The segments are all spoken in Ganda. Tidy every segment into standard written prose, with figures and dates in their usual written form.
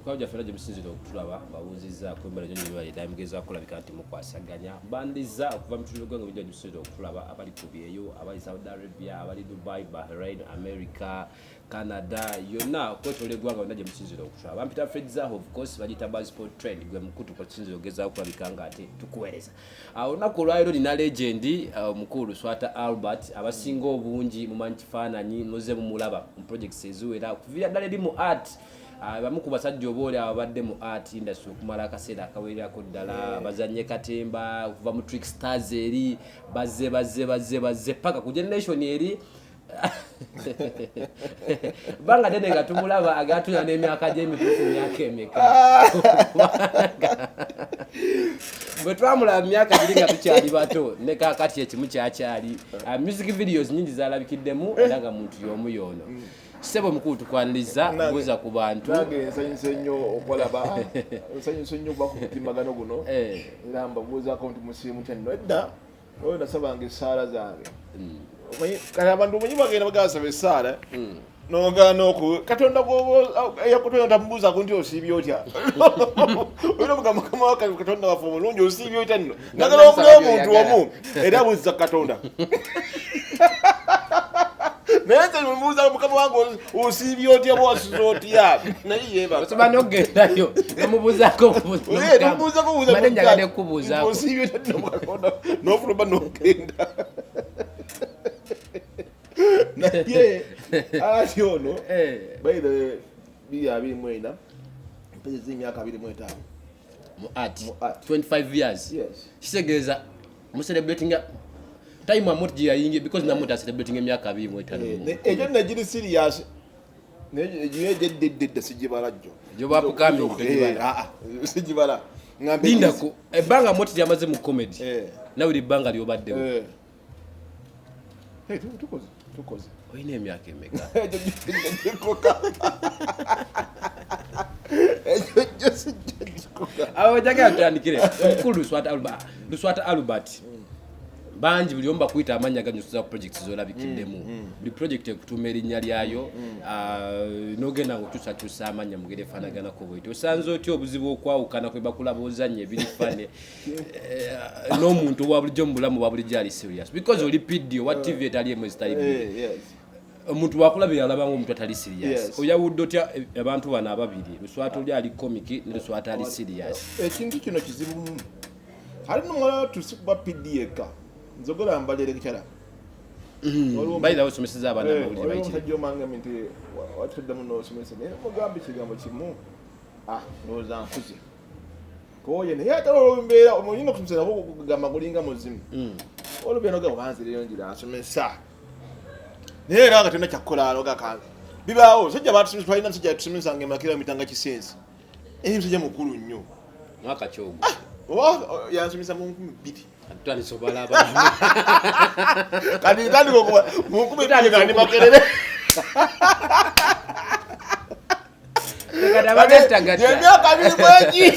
Twajja fera musinziro okutulaba babuuzizza kwembala nyo nyo yali mugeza kulabika nti mukwasaganya bandiza okuva mutuliro gwange bijja musinziro okutulaba abali kubyeyo abali Saudi Arabia abali Dubai Bahrain America Canada yonna kwetole gwanga banaje musinziro okutulaba bampita Fredza of course bagita buzz sport trend gwe mukutu kwa sinziro ogeza kulabika ngate tukuwereza onako lwairo nina legend mukulu Luswata Albert abasinga obungi mu manchifananyi noze mu mulaba mu projects ezuwera kuvira dale di mu art bamu ku basajja obole abadde mu art industry okumala akaseera akawerako ddala bazanye katemba okuva mu Trickstars eri bazze paka ku generation eri banga dene nga tumulaba agatuna n'emyaka gy'emituufu myaka emeka bwe twamulaba myaka giri nga tukyali bato ne kaakati ekimu kyakyali music videos nyingi zalabikiddemu era nga muntu y'omu y'ono Sebo mukulu tukwaniriza kubuuza ku bantu. Nange nsanyuse nnyo okulaba. Nsanyuse nnyo bakutimagano guno. Era mbabuuza ko nti musiimu kyenno edda. Oyo nasabanga essaala zange. Kale abantu munyi bagenda bagasaba essaala. Nogano ku Katonda go yakutonda tambuuza ko nti osiibye otya. Oyo mugamba kama Katonda wafu mulungi osiibye otya nno. Nagala okuba omuntu omu era buuza Katonda. Nese mumuza mukama wangu osiibye otya bwasizotya naye yeba osibano gendayo namubuzako namubuza ko buza mane njagale kubuzako osiibye otya nomukona nofuba nogenda naye atyono by the biya bimwena mpeze zimyaka 25 mu art 25 years yes kisegeza mu celebrating time amount ji yingi because namuta celebrating emyaka 25 ejo najiri serious neje dedde sijibalajo jo bapukaming tujibala sijibala ngambe linda ko ebanga moti yamaze mu comedy nawe libanga lyobadde tukoze oyine emyaka emeka awo jaga atandikire mukulu Luswata Albert banji buliomba kuita amanya ganyusuza projects zolabikiddemu buli project ekutuma erinnya lyayo nogenda ngotusa amanya mugere fanagana ko bwito osanze otyo obuzibu okwawukana kwe bakulaba ozanye ebiri fane n'omuntu wa bulijjo mbulamu wa bulijjo ali serious because oli video what TV etali emestyle omuntu wakulabira alaba ng'omuntu atali serious oyawudde otya abantu bana ababiri Luswata oli ali comic ne Luswata ali serious ekintu kino kizibu ali nomala tusikuba PDK nzogola mbalere kichara baida osomeseza abana bawulire bayitire omusajja omanga minti watudde muno osomesa naye mugambe kigambo kimu ndowooza nkuze koye naye ate olwembeera omulina okusomesa nabo kugamba gulinga muzimu olwembeera nogamba banzireyo njira asomesa naye era nga tena kyakukola alogakange bibaawo sajja batusomesa twalina musajja yatusomesa ngaemakira mitanga kisensi musajja mukulu nnyo mwaka kyogo yansomesa mu 2 atwali sobala aba kadi ko mukube tani makerere kada bagata gata yemya kabiri mwaji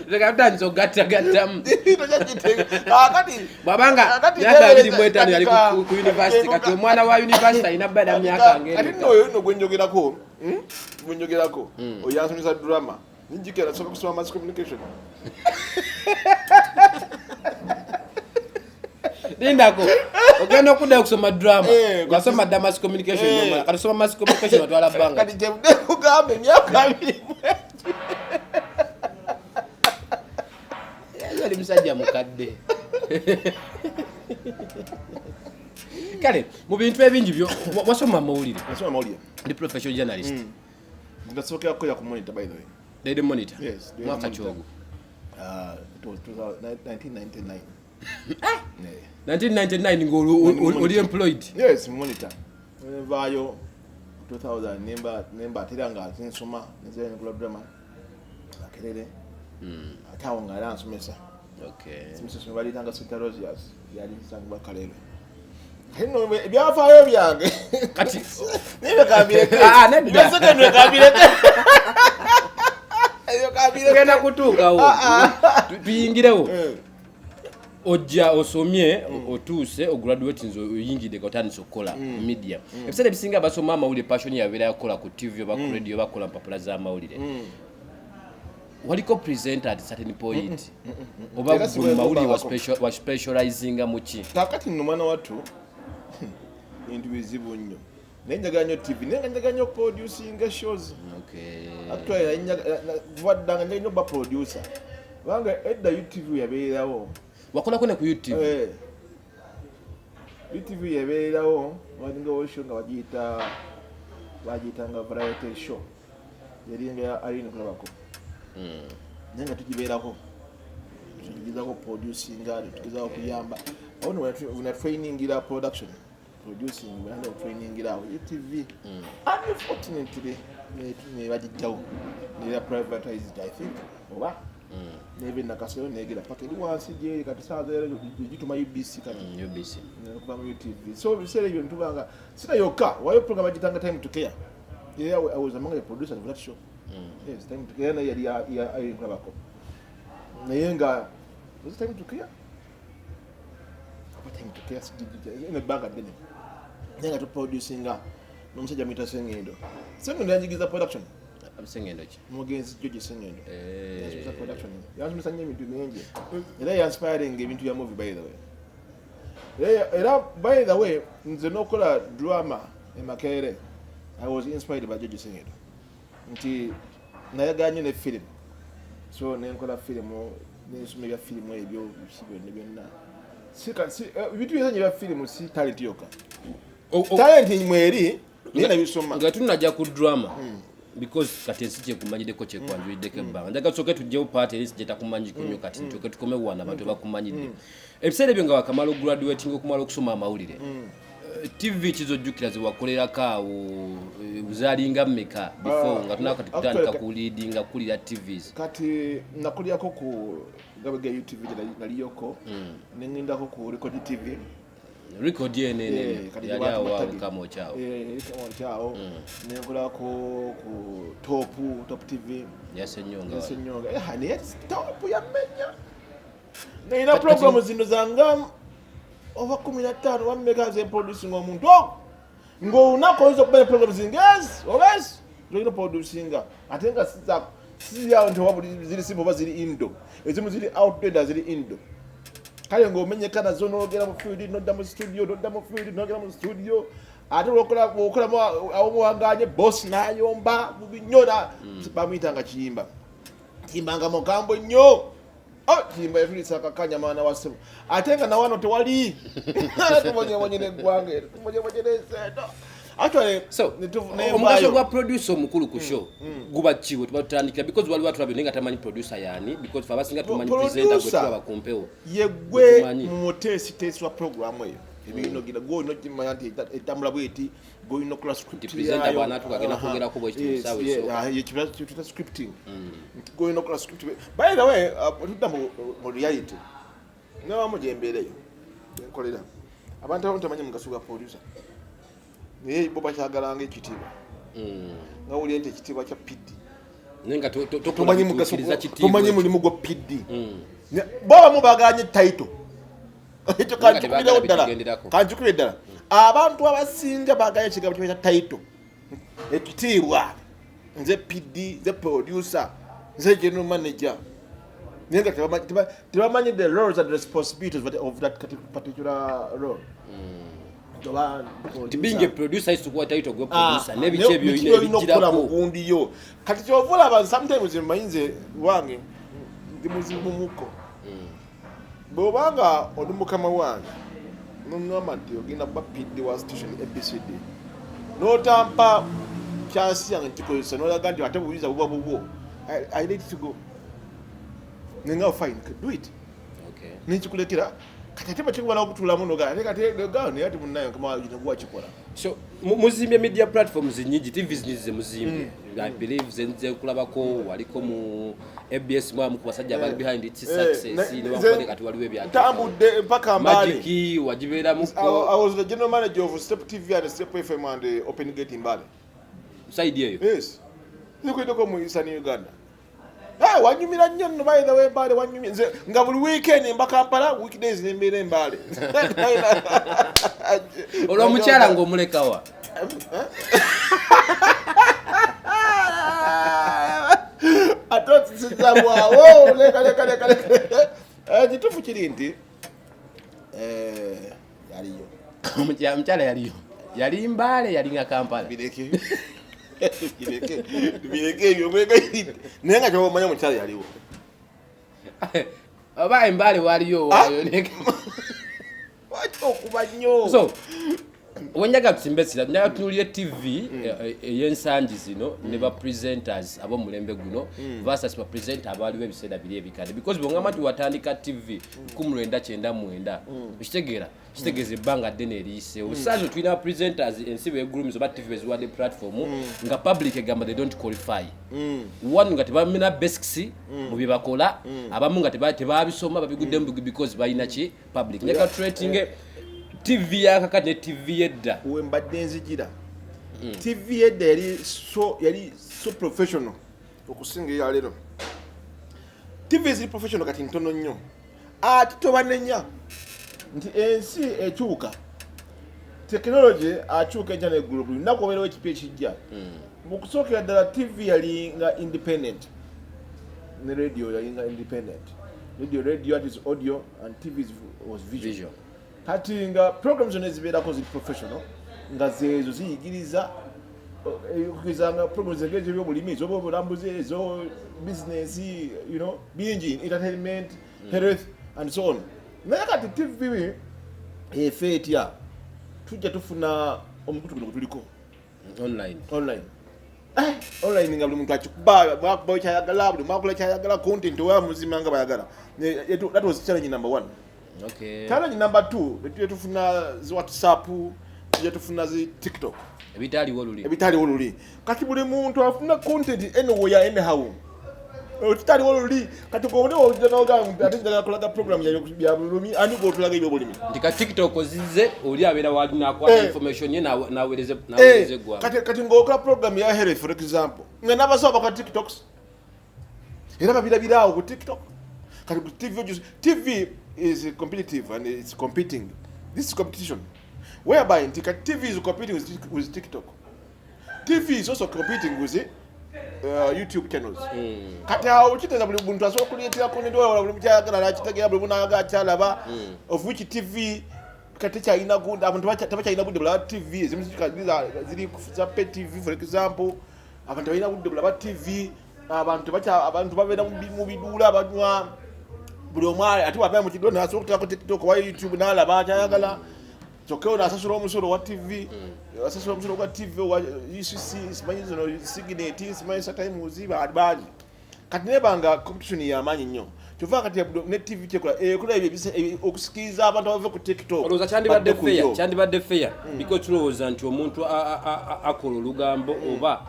Rekata nzo gata akati babanga yaka bili mwetano yali ku university kati omwana wa university inabada myaka ngene kati noyo no gwenjogerako oyansomesa drama ninjikera soka kusoma mass communication Lindako ogenda okuda kusoma drama gasoma mass communication noma kasoma mass communication watwala banga kati jemde kugambe myaka 2 yali musajja mukadde kale mu bintu ebingi byo wasoma mawulire ndi professional journalist ndasokera ko ya ku monitor by the way Daily Monitor yes mwaka chogo it was 1999 1999 ngolo oli employed yes monitor vayo 2000 nemba tiranga nsoma nze ngula drama akelele atawo ngala nsomesa okay simsoma bali tanga Sweet Roses yali sangwa kalele hino byafayo byange kati nibe kabire nedda second kabire genda kutuukawo tuyingirewo ojja osomye otuuse ograduate nzo oyingide kotandise okukola media ebiseera ebisinga abasoma amawulire passion yabeera yakola ku TV oba ku radio bakola mpapula z'amawulire waliko presenter at certain point oba gwe mawulire wa specializing mu ki kakati nno mwana wattu bintu bizibu nnyo nenjagala nnyo TV nenjagala nnyo producing shows actually vaddanga njagala nnyo ba producer kubanga edda UTV yabeerawo wakolako ne ku YouTube UTV yabeerawo walinga show nga bagiyitanga variety show yalinga ya Irene kulabako nenga tukibeerako tugizako producing tukizaako kuyamba ono una training ila production producing and training ila UTV unfortunately ne bagijjawo ne privatized I think oba nebe nakasero negera paketi wansi je kati saaza era gituma UBC kati UBC kuba mu UTV so bisere ebyo ntubanga sina yoka wayo program agitanga time to care yeah I was among the producers of that show yes time to care na yali ya kulabako nayenga was time to care apa time to care ine banga dene nenga to producing nomusajja mwita Sengendo yanjigiza production Sengendo ki mugenzi George Sengendo yes production yanjimisa ebintu bingi era inspiring ebintu ya movie by the way era by the way nze nokola drama emakere I was inspired by George Sengendo nti nayaganye ne film so nenkola film nesoma bya film ebyo byonna bintu bya film si talent yoka talent imweri nina bisoma nga tunajja ku drama because kati ensije kumanyideko kye kwanjulideko ebbanga njaga soke tujjewo party eri sije takumanyiko nnyo kati ntuke tukome wana abantu bakumanyidde ebiseera ebyo nga wakamala graduating okumala okusoma amawulire TV kizojjukira zewakolerako awo uzalinga mmeka before nga tunakati kutandika kuleadinga kulira TVs kati nakulyako ku gabega UTV naliyoko nengindako ku Record TV record yenene yali awo kamo chao chao nengola ku top TV yasenyonga hani top ya menya nina program zino zanga over 15 wameka ze producing omuntu ngo unakoza kubaya program zingazi obes ndio producing atenga siya nto wabuli zili simbo bazili indo ezimu zili outdoor zili indo kale ngo menyekana zo nogera mu field no damo studio no damo field nogera mu studio ate wokola awo wanganye boss nayomba mubinyora bamwitanga kiyimba kimbanga mogambo nnyo kiyimba yafilisa kakanya maana wasebo atenga na wano tewali tubonye ne gwange tubonye ne sedo actually so omugaso gwa producer omukulu ku show guba kiwe tubatandikira because wali watu labyo tamanyi producer yani because fa basinga tumanyi presenter gwe tuba bakumpewo yegwe mu test wa program eyo ebino gira go no kimanya nti etambula bweti go ino class script presenter bwana tukagenda kongera ko bwe kitu sawa so ye kibatu scripting go ino class script by the way tutambo mu reality no amujembeleyo nkolera abantu abamanyi mugaso gwa producer naye boba kyagalanga ekitiibwa nga wuli ente ekitiibwa kya PD nenga tomanyi mugaso tomanyi mulimu gwa PD boba mubaganye title ekyo kanjukubirawo ddala kanjukubire ddala abantu abasinga baganye ekigabo kya title ekitiibwa nze PD nze producer nze general manager nenga tebamanyi the roles and responsibilities of that particular role tibinge producer is to what title go producer nebiche byo ine bijira ko kundiyo kati kyovula aba sometimes mayinze wange ndi muzimu muko bobanga odumukama wange nonoma ndi ogina bapidi wa station ABCD no tampa chance yange tikoyisa no lagandi atabuyiza bubo I need to go ninga fine do it okay ninchikulekera katatiba chikubana okutula muno gane kati gane yati munayo kama yinagwa chikola so muzimye media platforms nyingi TVs nize muzimye I believe zenze kulabako waliko mu KBS mwa mukubasajja bali behind its success ni wakole kati waliwe bya tambude mpaka mbali Magic wajibera muko I was the general manager of Step TV and Step FM and Open Gate Mbale side yeyo yes niko ndiko mu Eastern Uganda wanyumira nnyo nno by the way Mbale wanyumira nze nga buli weekend mba Kampala weekdays nembeera Mbale olwo omukyala ng'omulekawa atosizabwawo leka kituufu kiri nti yaliyo omukyala yali Mbale yalinga Kampala bireke ebyo mwegayidde naye nga kyomanya omukyala yaliwo oba Mbale waliyo waayo waki okuba nnyo so wenjaga tusimbesira njaga tunuulire TV ey'ensangi zino ne ba presenters ab'omulembe guno versus ba presenter abaaliwo ebiseera biri ebikadde because bw'ongamba nti watandika TV 1999 kitegeeza ebbanga ddene eriyiseewo saazo tulina presenters ensi beegulumiza oba TV beziwadde platform nga public egamba they don't qualify one nga tebamina basics mu bye bakola abamu nga tebabisoma babiguddemu because balina ki public njagala tutreatinge TV yakakati ne TV yedda wembadde nzijira TV yedda yali so professional okusinga eya leero TV ziri professional kati ntono nnyo ate tobanenya nti ensi ekyuka technology akyuka ejja neggulu buli lunaku obeerawo ekipi ekijja mu kusookera ddala TV yali nga independent ne radio yali nga independent radio that is audio and TV was visual. Kati nga programs zonna ezibeerako ziri professional nga zeezo ziyigiriza nga programs egezo ebyobulimi ez'obulambuzi ezo business bingi entertainment health and so on naye kati TV efe etya tujja tufuna omukutu guno gutuliko online nga buli muntu akikuba mwakuba kyayagala buli mwakola kyayagala content owa muzima nga bayagala that was challenge number 1. Okay. Challenge number 2 betuje tufuna zi WhatsApp tuje tufuna zi TikTok ebitaliwo luli kati buli muntu afuna content anywhere anyhow otitaliwo luli kati gobone ojjanaoga atinjaga kulaga program ya bulumi ani gotulaga ebyo bulimi ndika TikTok ozize oli abeera wali nakwata information ye naweleze gwa kati ngokola program ya health for example ngena basaba ka TikToks era babirabirawo ku TikTok kati TV is competitive and it's competing. This is competition. Whereby TV is competing with TikTok. TV is also competing with YouTube channels. Kati awo kiteza buli muntu asobola okuleetera content wala buli mukyagala nakitegeera buli munaga akyalaba of which TV kati kyalina good abantu tabakyalina good bula TV ezimu ziri kufuza pe TV for example abantu balina good bula TV abantu babeera mu biduula abanywa buli omwali ati wapea mu kidono asobola okutako TikTok wa YouTube n'alaba akyayagala kyokka ono asasula omusolo wa TV asasula omusolo gwa TV wa UCC simanyi zino Signet simanyi Satimes bangi kati nebanga competition y'amaanyi nnyo kyova kati ne TV kyekola okusikiriza abantu abava ku TikTok olowooza kyandibadde fair because tulowooza nti omuntu akola olugambo oba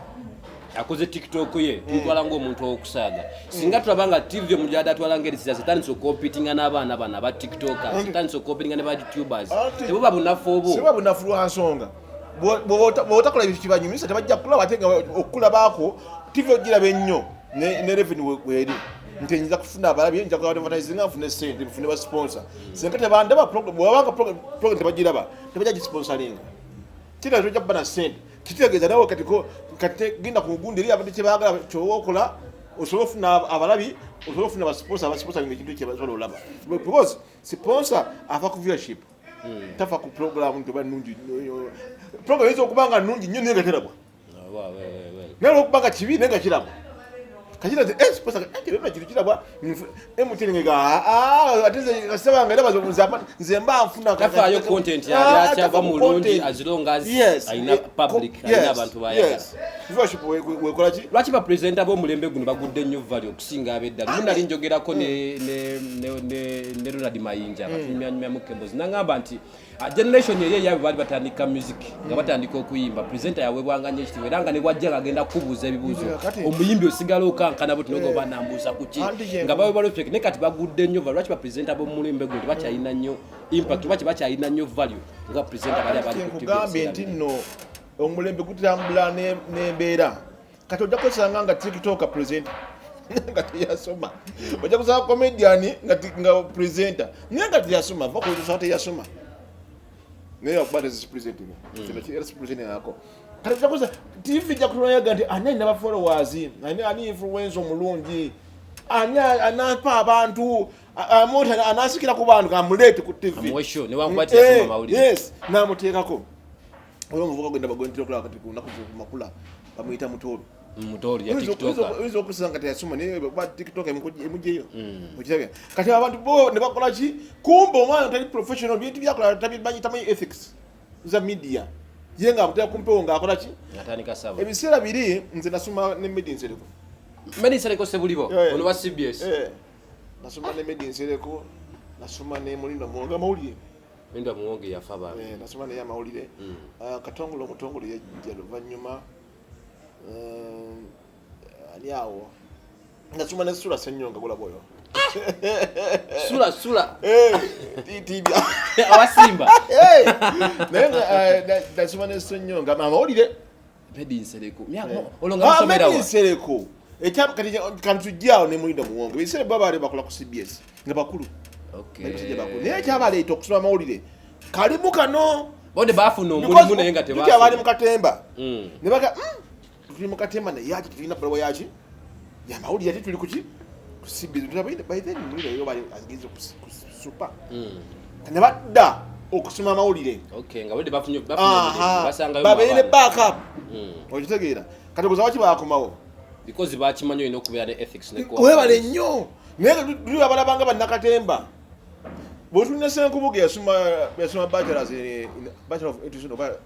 akoze TikTok ye tutwala ng'omuntu okusaaga singa tulabanga TV omujada atwala ng'erisiza zitandise competinga n'abaana bana ba TikTokers zitandise competinga ne ba YouTubers tebo babunafu obo siba bunafu lwa nsonga bw'otakola ebintu kibanyumisa tebajja kulaba ate nga okulabaako TV ogiraba ennyo ne revenue weri nti nyiza kufuna abalabi nja kuba advertising nga nfune sente nfune ba sponsor singa tebandaba program bw'abanga program tebagiraba tebajja gisponsoringa kino tojja kuba na sente kitegeeza nawe kati genda ku gundi eri abantu kyebaagala kyowokola osobola ofuna abalabi osobola ofuna abasponsoring ekintu kyebasobola olaba because sponsor ava ku viewership tafa ku program ntoba nungi program eyinza okuba nga nungi nnyo naye nga terabwa naye olw'okuba nga kibi naye nga kirabwa kachira nti sponsor ati lero kiri kirabwa emutenga ate kasabanga ndaba nze mba nfuna kafayo content ya acha mulungi as long as aina public aina abantu bayagala viewership wekola ki lwaki ba presenter bo mulembe guno bagudde nnyo value okusinga abedda munali njogerako ne Ronald Mayinja batumya mu Emboozi nangamba nti generation yeye yabe bali batandika music nga batandika okuyimba presenter yawe bwanganye ekitiwe era nga ne bwajja agenda kubuuza ebibuuzo omuyimbi osigala okankana bo tunogo banambuuza kuki nga bawe balopek ne kati bagudde nnyo value lwaki ba presenter bo mulembe guno bakyayina nnyo impact lwaki bakyayina nnyo value nga presenter bali abali ku TV kugambe nti nno omulembe gutambula n'embeera kati ojja kwesanga nga TikTok presenter nga teyasoma ojja kusaba comedian nga presenter naye nga teyasoma va kuweza teyasoma naye akuba tezipresenting era sipresenting ako kati kyakusa TV jja kutunayaga nti ani alina bafollowers ani influence omulungi ani anapa abantu amota anasikira ku bantu kamuleete ku TV amwesho ne wankwati yasoma mawulire yes namuteekako oyo omuvuka gwenda bagwentira okulaba kati kunaku makula bamuyita mutolo ya TikTok wizo okusanga teyasoma naye ba TikTok emugyeyo okirabya kati abantu bo ne bakola ki kumbe omwana tali professional bintu byakola tabimanyi tamanyi ethics za media yenga amutera kumpewo ngaakola ki atandika saba ebiseera biri nze nasoma ne Made in Sereko sebulibo ono wa CBS nasoma ne Made in Sereko nasoma ne Mulinda Muwonge amawulire Mulinda Muwonge yafa ba nasoma ne amawulire Katongole omutongole yajja luvannyuma ali awo nasoma ne Sula Ssenyonga gulaboyo sula tibya awasimba naye nasoma ne Ssenyonga amawulire Made in Sereko olonga musomera wa Made in Sereko ekantujjaawo ne Mulinda Muwonge biseera baba bakola ku CBS nga bakulu naye kyabaleeta okusoma amawulire kalimu kano bode bafuna omulimu naye nga tebafuna abali mu katemba ne baga tuli mu katemba naye yaki tulina balawa yaki yamawulire ati tuli kuki ku CBS by then Mulira yo bali agize ku super ne badda okusoma amawulire nga bode basanga babeere backup okitegeera kati kuza waki bakomawo because bakimanyo ino okubeera ne ethics ne ko webale nnyo naye tuli abalabanga bannakatemba bwotulina Senkubuge yasoma bachelor of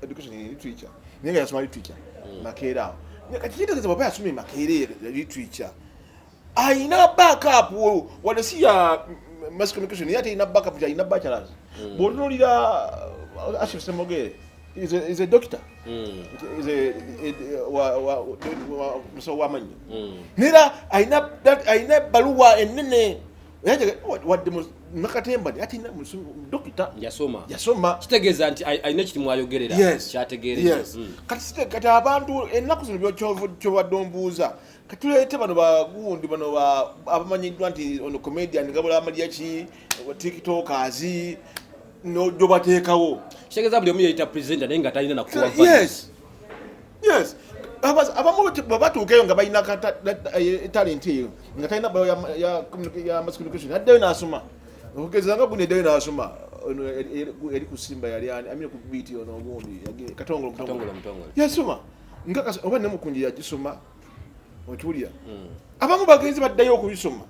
education in literature naye nga yasoma literature Makerere awo kati kitegeeza bwaba yasoma Makerere literature ayina backup wano si ya mass communication naye ate ayina backup ayina bachelors bwotunulira H.E Semogere is a doctor musawo w'amannyo nera ayina baluwa ennene wadde nakatemba ati dokita yasoma kitegeeza nti ayina ekirimu ayogerera kyategeerera kati abantu ennaku zino kyobadde ombuuza katuleete bano bagundi bano abamanyiddwa nti ono comedian gabula amalya ki tiktokers nojobateekawo kitegeeza buli omu yayita presenter naye nga talina nakuwa abamu babatuukeyo nga balina talent eyo nga talina ya mass communication addeyo n'asoma okugeza nga gundi eddeyo n'asoma eri kusimba yali amine ku biti ono ogundi katongole yasoma oba nemukunji yagisoma okiwulira abamu bagenzi baddayo okubisoma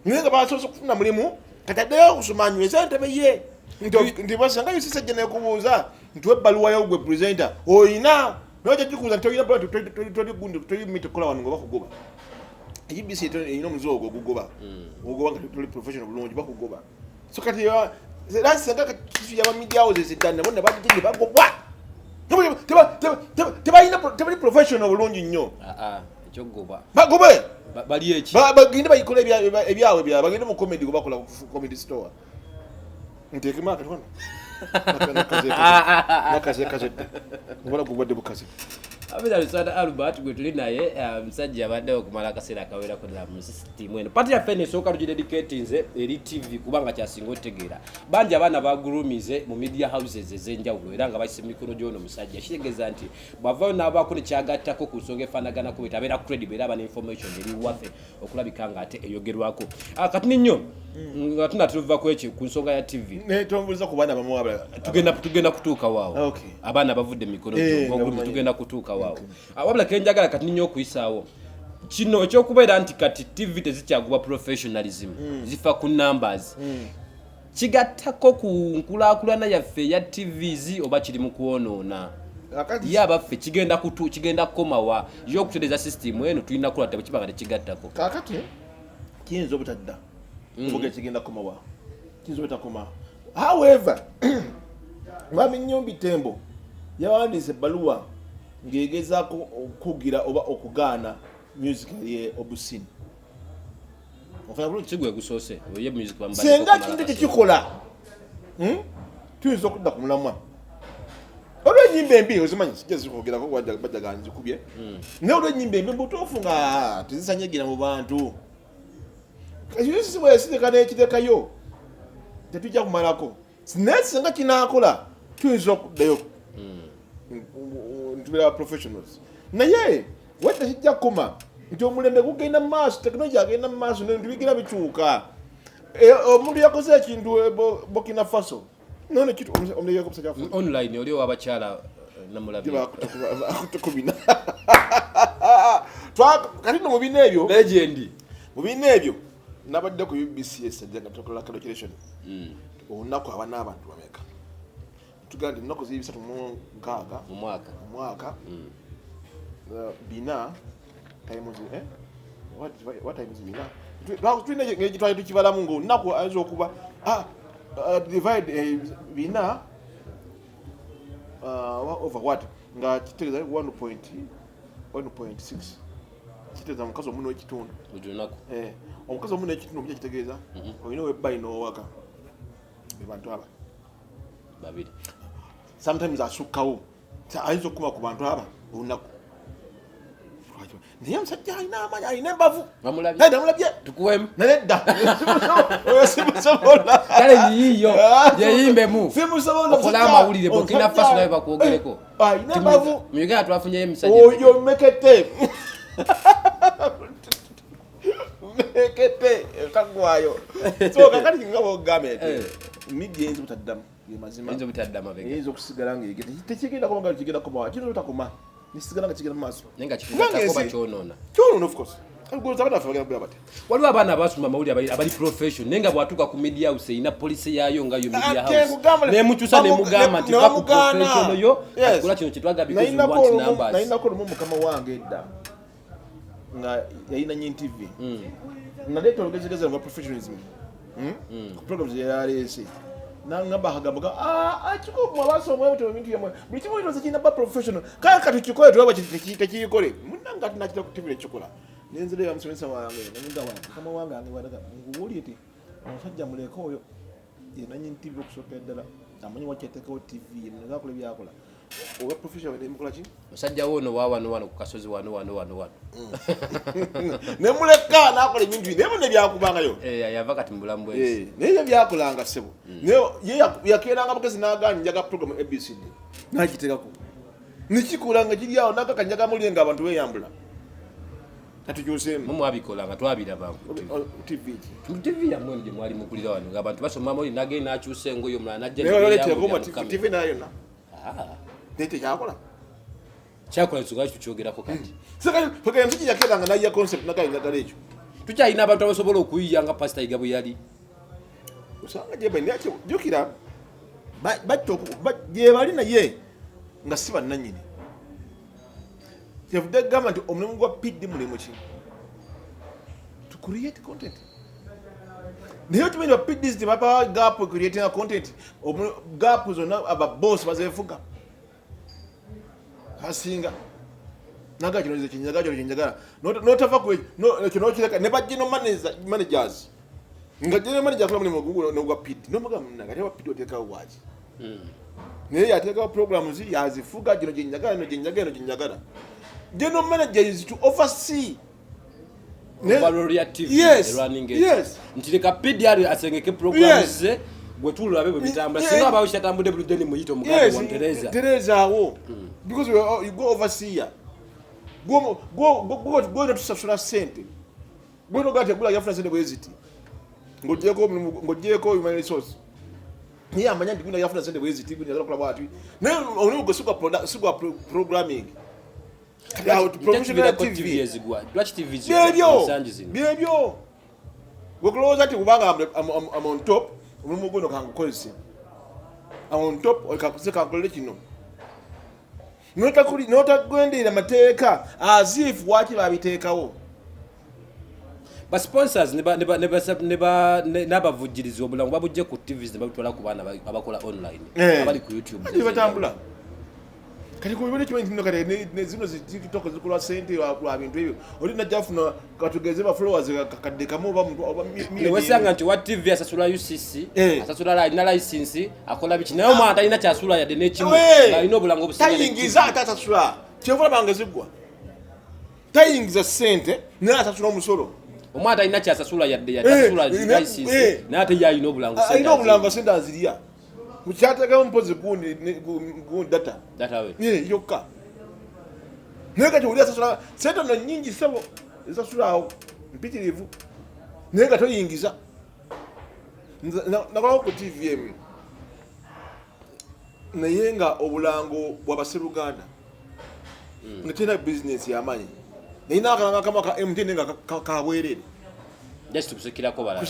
naye nga basoose okufuna mulimu kati addayo okusoma anyweza ntebe ye nti basanga yosisajja nekubuuza nti webbaluwa yogwe presenter oyina noja jikuza toyina bwa toli gundi toli mito kola wanu bakugoba EBC eyina omuzo ogugoba ogoba nga toli professional bulungi bakugoba so kati sanga kisu ya media houses dana bonna badde bagobwa tebali professional bulungi nnyo ekyogoba bagobe bali eki bagende bayikola ebyawe bya bagende mu comedy gobakola comedy store ntekema katwana nakaze ngoba gubadde bukaze Albert Luswata Albert gwe tuli naye musajja abadde okumala akaseera akawera kudala mu system eno pati yaffe nesooka tugidedicate nze eri TV kubanga kyasinga otegeera bangi abaana bagurumize mu media houses ez'enjawulo era nga bayise mikono gy'ono musajja kitegeeza nti bwavaayo n'abaako ne kyagattako ku nsonga efaanaganako bwe tabeera credible era aba information eri waffe okulabika nga ate eyogerwako kati nnyo nga tunatuva ku ekyo ku nsonga ya TV netombuliza ku baana bamu tugenda kutuuka waawo abaana bavudde mikono gy'ogulu tugenda kutuuka waawo wabula kenjagala kati nnyo okuyisaawo kino ekyokubeera nti kati TV tezikyaguba professionalism zifa ku numbers kigattako ku nkulaakulana yaffe ya TVs oba kiri mu kwonoona ye abaffe kigenda kukomawa y'okutereeza system eno tulina kulata bwe kibanga tekigattako kakati kiyinza obutadda obuga kigenda kukomawa kiyinza obutakoma however mwami Nnyombi Tembo yawandiise ebbaluwa ngegezaako okugira oba okugaana music ye obusini ofuna bulungi kigwe gusoose oye music bambali senga kintu kikikola tuyinza okudda ku mulamwa olw'ennyimba embi ozimanyi sijja zikwogerako bajjagaani zikubye naye olw'ennyimba embi butuufu nga tezisanyagira mu bantu Kayusi bwe yasindika n'ekitekayo tetujja kumalako sinesi nga kinaakola tuyinza okuddayo ntubera professionals naye wadde kijja kukoma nti omulembe gugenda mu maaso tekinologi agenda mu maaso nebintu bigenda bituuka omuntu yakoze ekintu Burkina Faso none kitu omulembe yakoze kyafu online oliwo abakyala namulabye akutukubina kati no mu bino ebyo legend mu bino ebyo nabadde ku UBCS nga tukola calculation olunaku aba n'abantu bameka tugandi ennaku ziri 36 mu mwaka bina times what times bina tulina ng'egitwali tukibalamu ng'olunaku ayinza okuba divide bina over what nga kitegeeza 1.6 kitegeeza omukazi omu n'ekitundu omukazi omu n'ekitundu omukya kitegeeza olina webbayi n'owaka bantu aba babiri sometimes asukkawo ayinza okukuma ku bantu aba olunaku naye omusajja alina amaanyi alina embavu namulabye tukuwemu naledda oyo simusobola kale yiyo yeyimbemu okola amawulire Burkina Faso naye bakwogereko alina embavu mu Uganda twafunyeyo emisajja oyo mekete kagwayo so kakati nga bogame midi yenzo butaddamu mazima yenzo butaddamu abege yenzo okusigala ng'egende tekigenda kuba nga kigenda kuba kino tutakoma nisigala nga kigenda mu maaso nenga kifika ko kyonoona of course algoza bana afagala bya bate waliwo abaana abasoma amawulire abali profession nenga bwatuka ku media house ina police yayo nga yo media house nemukyusa nemugamba nti ba ku profession yo akola kino kitwaga because we want numbers naina ko mu mukama wange edda nga yayina nyi TV naleta olugezegeze lwa professionalism programs ya RS nangamba hagamba achiko mwabaso mwe muto bintu yamwe buli kimu ino zekina ba professional kaya katuchikoye tuba kikikole munanga tunakita kutivile chikola nenzele ya msomesa wange nanga wange kama wange ange wadaka ngubuli eti omusajja muleko oyo yenanyi TV okusoka eddala amanyi wakyeteko TV nga kule byakola owa professional ne mukola ki musajja wono wano ku kasozi wano ne muleka nakola ebintu ne byakubanga yo yava kati mbulamu bwezi ne byakolanga sebo ne yakeranga bugezi nagani njaga program ABCD nakitekako nikikulanga kiri awo nakakanyaga mulinga abantu beyambula atujusemu mumu abikola nga twabiraba TV ya mwemje mwali mukulira wano nga abantu basoma moli nage nakyuse ngoyo mla najja TV nayo na nete yakola kyakola nsuga kyogera kati saka paka mfiki yakeranga nayo concept nakayi ngalecho tukyayina abantu abasobola okuyiyanga pastor igabo yali usanga jebe nyacho jukira je bali naye nga siba nanyini if the government omulimu gwa PD mulimu ki to create content naye tumenya PD is the mapa gap creating a content gap zona aba boss bazefuga asinga naga kino kinyaga notava ku kino kireka ne bajino managers nga general manager kwa mulimu Google no gwa PD no magamba naga PD oteka waji naye yateka programs yazifuga kino kinyaga general manager is to oversee running it ntileka PDR asengeke programs gwetulu abe bitambula singa abawo shatambude buludeni muyito mugabo wa Teresa awo because you go oversee go to subscribe sente go gate gula yafuna sente bweziti ngojeko human resource ni amanya ndiguna yafuna sente bweziti bwina zakula bwatu ne onu go suka programming ya professional TV ezigwa Dutch TV byebyo wokuloza ati kubanga am on top umugono kangukolese on top okakuseka kolele kino nota gwendera mateeka as if waki babiteekawo ba sponsors n'abavujjirizi omulango babujje ku TVs ne babitwala ku baana abakola online abali ku YouTube batambula kati ko bibone kimwe ntino kale ne zino TikTok zikulwa sente wa bintu ebyo oli na jafuna katugeze ba followers kakadde kamu ba milioni wesanga nti wa TV asasula UCC asasula ina license akola biki nayo mwana talina kyasula yadde n'ekimu alina obulango obusinga tayingiza atasasula kyevula bangezigwa tayingiza sente naye asasula omusolo omwata alina kyasasula yadde yasasula license naye ate yalina obulango alina obulango sente azirya mukyateekamu mpozi gundi data we yokka naye kati oli asasula sente no nnyingi ssebo esasulaawo mpitirivu naye nga toyingiza nakolako ku tvm naye nga obulango bwabaseruganda nga tena bizinesi yamanyi naye nakalanga kama ka mtn nga kabwerere kusikirako bala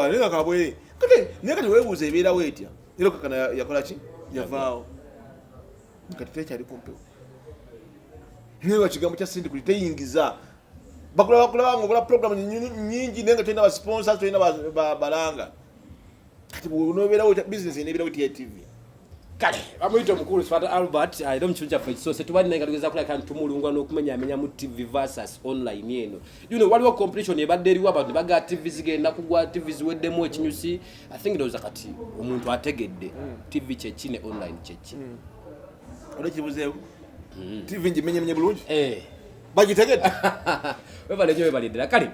naye nga kabwerere naye kati weebuuza ebeerawo etya era kakana yakola ki yavaawo kati tekyali kumpewo naye nga kigambo kya sente kuli teyingiza bakulaba nga okola programu nyingi naye nga tolina basponsors tolina balanga kati bwonobeerawo bizinesi enebeerawo etya tv kale bamuyita omukulu Luswata Albert era omukitundu kyaffe ekisose tubali naye nga tugeza kulabika nti tumulunga n'okumenyaamenya mu tv versus online eno waliwo competition ebadde eriwo abantu bagaa tv zigenda kugwa tv ziweddemu ekinyusi I think ndowooza kati omuntu ategedde tv kyeki ne online kyeki olwo kibuzeewo tv ngimenyemenye bulungi bagitegedde webalejyo webalidde kale